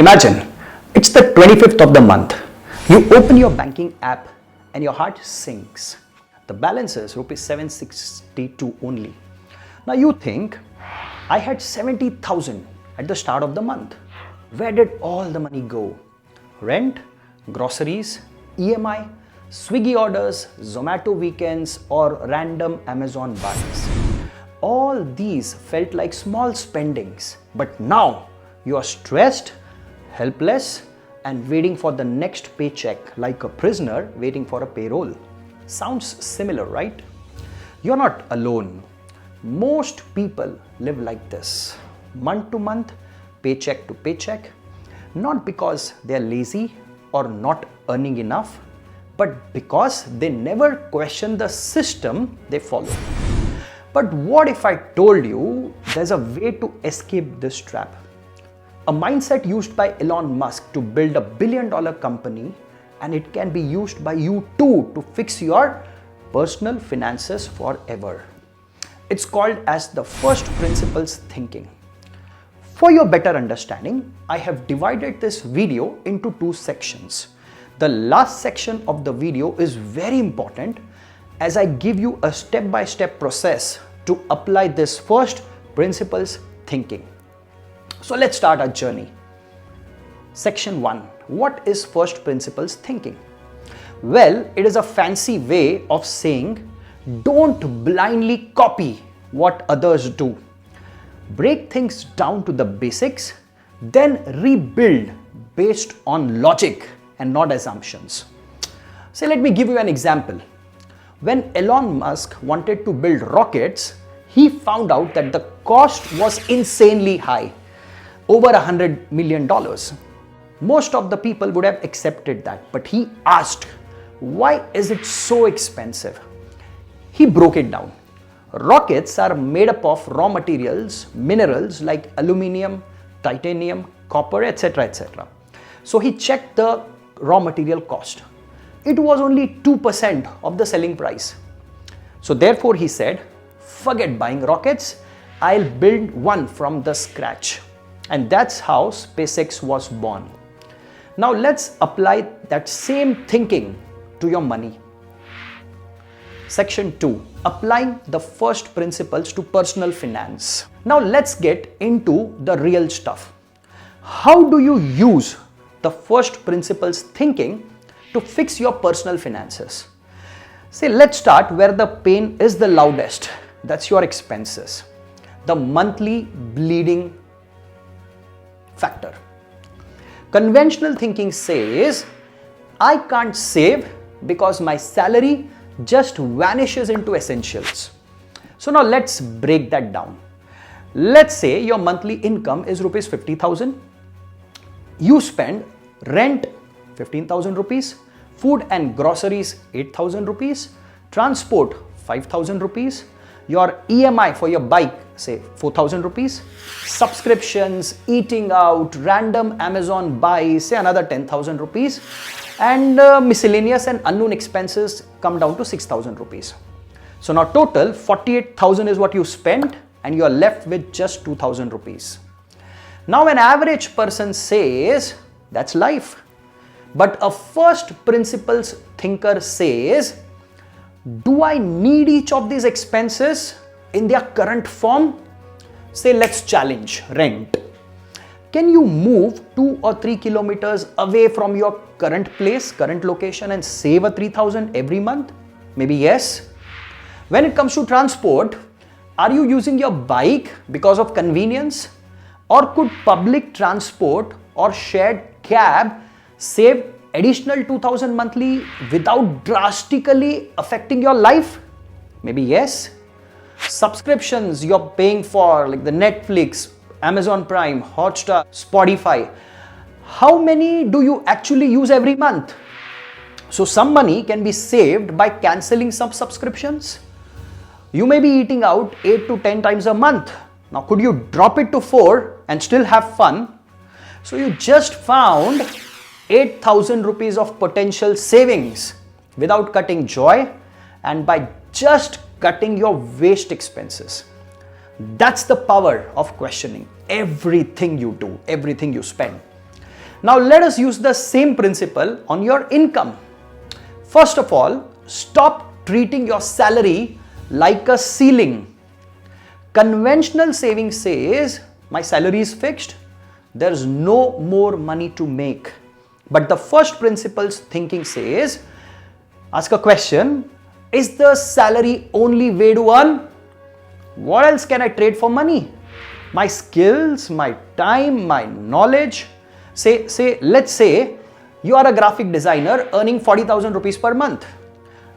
Imagine it's the 25th of the month. You open your banking app and your heart sinks. The balance is Rupee 762 only. Now you think, I had 70,000 at the start of the month. Where did all the money go? Rent, groceries, EMI, Swiggy orders, Zomato weekends, or random Amazon buys. All these felt like small spendings, but now you are stressed, helpless, and waiting for the next paycheck like a prisoner waiting for a payroll. Sounds similar, right? You're not alone. Most people live like this, month to month, paycheck to paycheck, not because they're lazy or not earning enough, but because they never question the system they follow. But what if I told you there's a way to escape this trap? A mindset used by Elon Musk to build $1 billion company, and it can be used by you too to fix your personal finances forever. It's called as the first principles thinking. For your better understanding, I have divided this video into two sections. The last section of the video is very important as I give you a step-by-step process to apply this first principles thinking. So let's start our journey. Section 1. What is first principles thinking? Well, it is a fancy way of saying don't blindly copy what others do. Break things down to the basics, then rebuild based on logic and not assumptions. So let me give you an example. When Elon Musk wanted to build rockets, he found out that the cost was insanely high, over $100 million. Most of the people would have accepted that, but he asked, why is it so expensive? He broke it down. Rockets are made up of raw materials, minerals like aluminium, titanium, copper, etc. etc. So he checked the raw material cost. It was only 2% of the selling price. So therefore he said, forget buying rockets, I'll build one from the scratch. And that's how SpaceX was born. Now let's apply that same thinking to your money. Section 2. Applying the first principles to personal finance. Now let's get into the real stuff. How do you use the first principles thinking to fix your personal finances? Say, let's start where the pain is the loudest. That's your expenses. The monthly bleeding factor. Conventional thinking says, I can't save because my salary just vanishes into essentials. So now let's break that down. Let's say your monthly income is rupees 50,000. You spend rent 15,000 rupees, food and groceries 8,000 rupees, transport 5,000 rupees, your EMI for your bike say 4,000 rupees, subscriptions, eating out, random Amazon buys say another 10,000 rupees, and miscellaneous and unknown expenses come down to 6,000 rupees. So now total 48,000 is what you spent and you are left with just 2,000 rupees. Now an average person says that's life. But a first principles thinker says, do I need each of these expenses in their current form? Say let's challenge rent. Can you move 2 or 3 kilometers away from your current place, current location and save a 3,000 every month? Maybe yes. When it comes to transport, are you using your bike because of convenience? Or could public transport or shared cab save additional 2,000 monthly without drastically affecting your life? Maybe yes. Subscriptions you're paying for like the Netflix, Amazon Prime, Hotstar, Spotify. How many do you actually use every month? So some money can be saved by cancelling some subscriptions. You may be eating out 8 to 10 times a month. Now could you drop it to 4 and still have fun? So you just found 8,000 rupees of potential savings without cutting joy and by just cutting your waste expenses. That's the power of questioning everything you do, everything you spend. Now let us use the same principle on your income. First of all, stop treating your salary like a ceiling. Conventional saving says, my salary is fixed, there's no more money to make. But the first principles thinking says, ask a question, is the salary only way to earn? What else can I trade for money? My skills, my time, my knowledge. Let's say you are a graphic designer earning 40,000 rupees per month.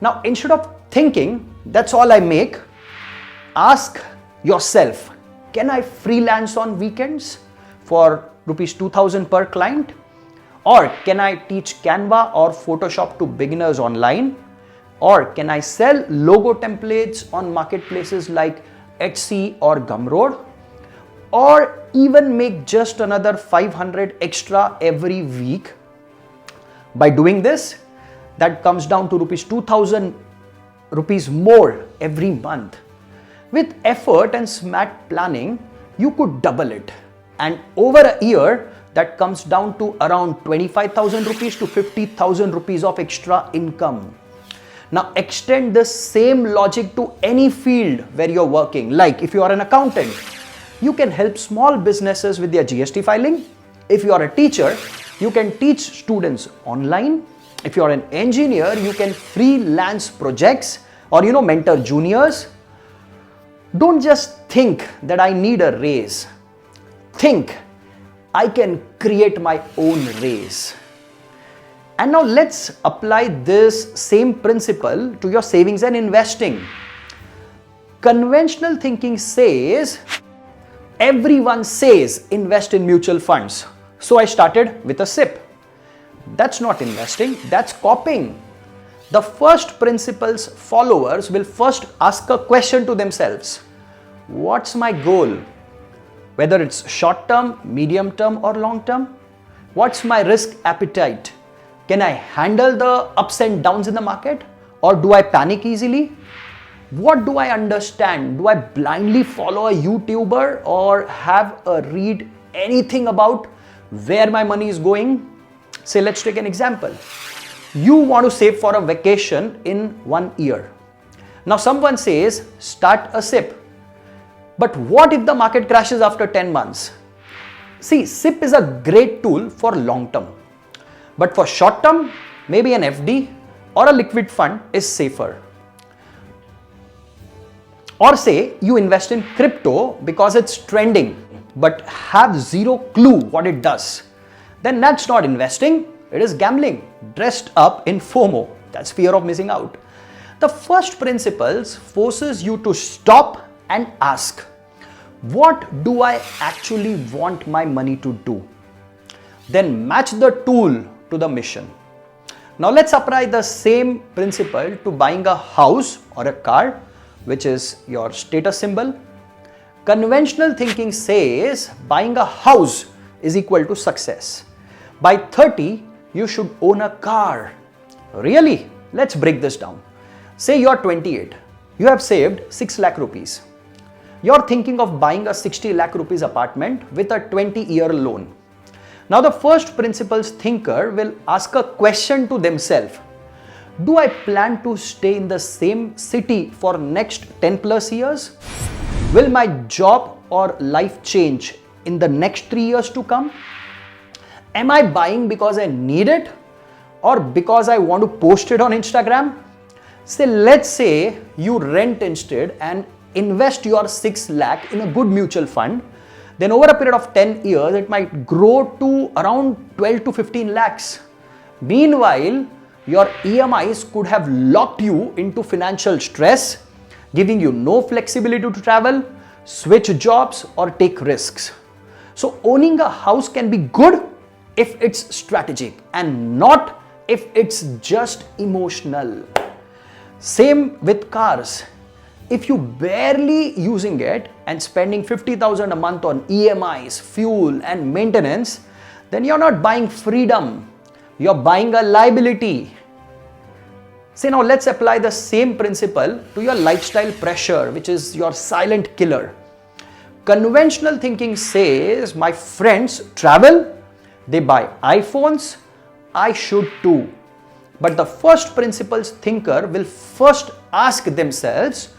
Now, instead of thinking, that's all I make, ask yourself, can I freelance on weekends for rupees 2,000 per client? Or can I teach Canva or Photoshop to beginners online? Or can I sell logo templates on marketplaces like Etsy or Gumroad? Or even make just another 500 extra every week? By doing this, that comes down to rupees 2,000 rupees more every month. With effort and smart planning, you could double it. And over a year, that comes down to around 25,000 rupees to 50,000 rupees of extra income. Now extend the same logic to any field where you're working. Like if you are an accountant, you can help small businesses with their GST filing. If you are a teacher, you can teach students online. If you are an engineer, you can freelance projects or mentor juniors. Don't just think that I need a raise. Think, I can create my own raise. And now let's apply this same principle to your savings and investing. Conventional thinking says, everyone says invest in mutual funds. So I started with a SIP. That's not investing, that's copying. The first principle's followers will first ask a question to themselves. What's my goal? Whether it's short term, medium term or long term. What's my risk appetite? Can I handle the ups and downs in the market? Or do I panic easily? What do I understand? Do I blindly follow a YouTuber or have a read anything about where my money is going? Say, let's take an example. You want to save for a vacation in 1 year. Now someone says, start a SIP. But what if the market crashes after 10 months? See, SIP is a great tool for long term. But for short term, maybe an FD or a liquid fund is safer. Or say you invest in crypto because it's trending, but have zero clue what it does. Then that's not investing, it is gambling, dressed up in FOMO. That's fear of missing out. The first principles forces you to stop and ask, what do I actually want my money to do? Then match the tool to the mission. Now let's apply the same principle to buying a house or a car, which is your status symbol. Conventional thinking says buying a house is equal to success. By 30, you should own a car. Really? Let's break this down. Say you're 28. You have saved 6 lakh rupees. You're thinking of buying a 60 lakh rupees apartment with a 20-year loan. Now the first principles thinker will ask a question to themselves. Do I plan to stay in the same city for next 10 plus years? Will my job or life change in the next 3 years to come? Am I buying because I need it or because I want to post it on Instagram? Let's say you rent instead and invest your 6 lakh in a good mutual fund. Then over a period of 10 years, it might grow to around 12 to 15 lakhs. Meanwhile, your EMIs could have locked you into financial stress, giving you no flexibility to travel, switch jobs or take risks. So owning a house can be good if it's strategic and not if it's just emotional. Same with cars. If you barely using it and spending 50,000 a month on EMIs, fuel and maintenance, then you're not buying freedom, you're buying a liability. Now let's apply the same principle to your lifestyle pressure, which is your silent killer. Conventional thinking says my friends travel, They buy iPhones, I should too. But the first principles thinker will first ask themselves,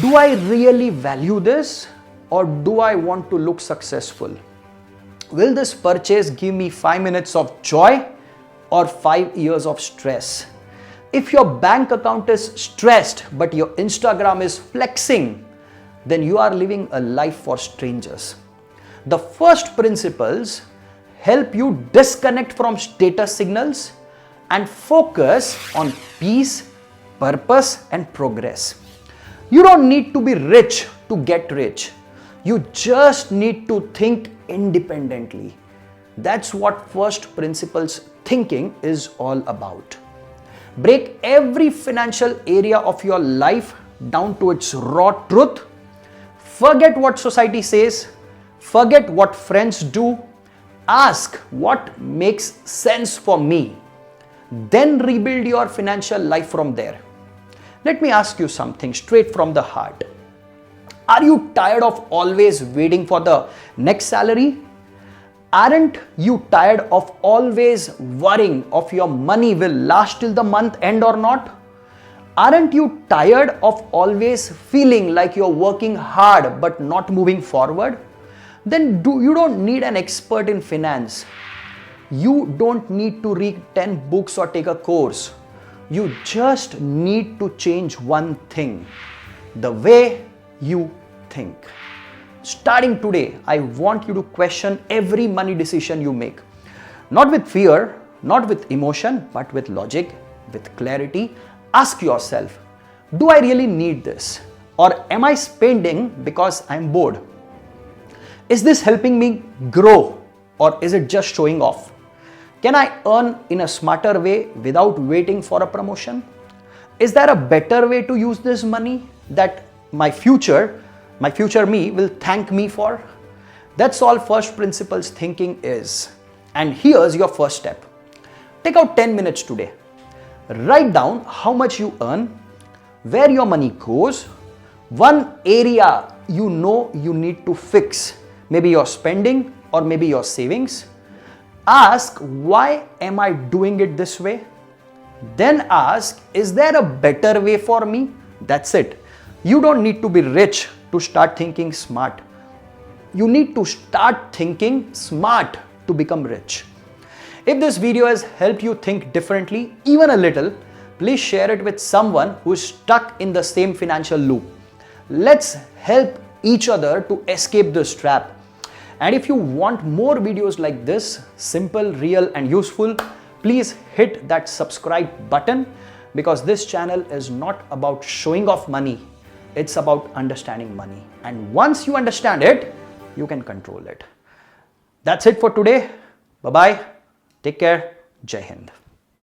do I really value this or do I want to look successful? Will this purchase give me 5 minutes of joy or 5 years of stress? If your bank account is stressed but your Instagram is flexing, then you are living a life for strangers. The first principles help you disconnect from status signals and focus on peace, purpose, and progress. You don't need to be rich to get rich. You just need to think independently. That's what first principles thinking is all about. Break every financial area of your life down to its raw truth. Forget what society says. Forget what friends do. Ask what makes sense for me. Then rebuild your financial life from there. Let me ask you something straight from the heart. Are you tired of always waiting for the next salary? Aren't you tired of always worrying if your money will last till the month end or not? Aren't you tired of always feeling like you're working hard but not moving forward? Then you don't need an expert in finance. You don't need to read 10 books or take a course. You just need to change one thing: the way you think. Starting today, I want you to question every money decision you make. Not with fear, not with emotion, but with logic, with clarity. Ask yourself, do I really need this? Or am I spending because I'm bored? Is this helping me grow or is it just showing off? Can I earn in a smarter way without waiting for a promotion? Is there a better way to use this money that my future me will thank me for? That's all first principles thinking is. And here's your first step. Take out 10 minutes today. Write down how much you earn, where your money goes, one area you know you need to fix, maybe your spending or maybe your savings. Ask, why am I doing it this way? Then ask, is there a better way for me? That's it. You don't need to be rich to start thinking smart. You need to start thinking smart to become rich. If this video has helped you think differently, even a little, please share it with someone who is stuck in the same financial loop. Let's help each other to escape this trap. And if you want more videos like this, simple, real, and useful, please hit that subscribe button, because this channel is not about showing off money. It's about understanding money. And once you understand it, you can control it. That's it for today. Bye-bye. Take care. Jai Hind.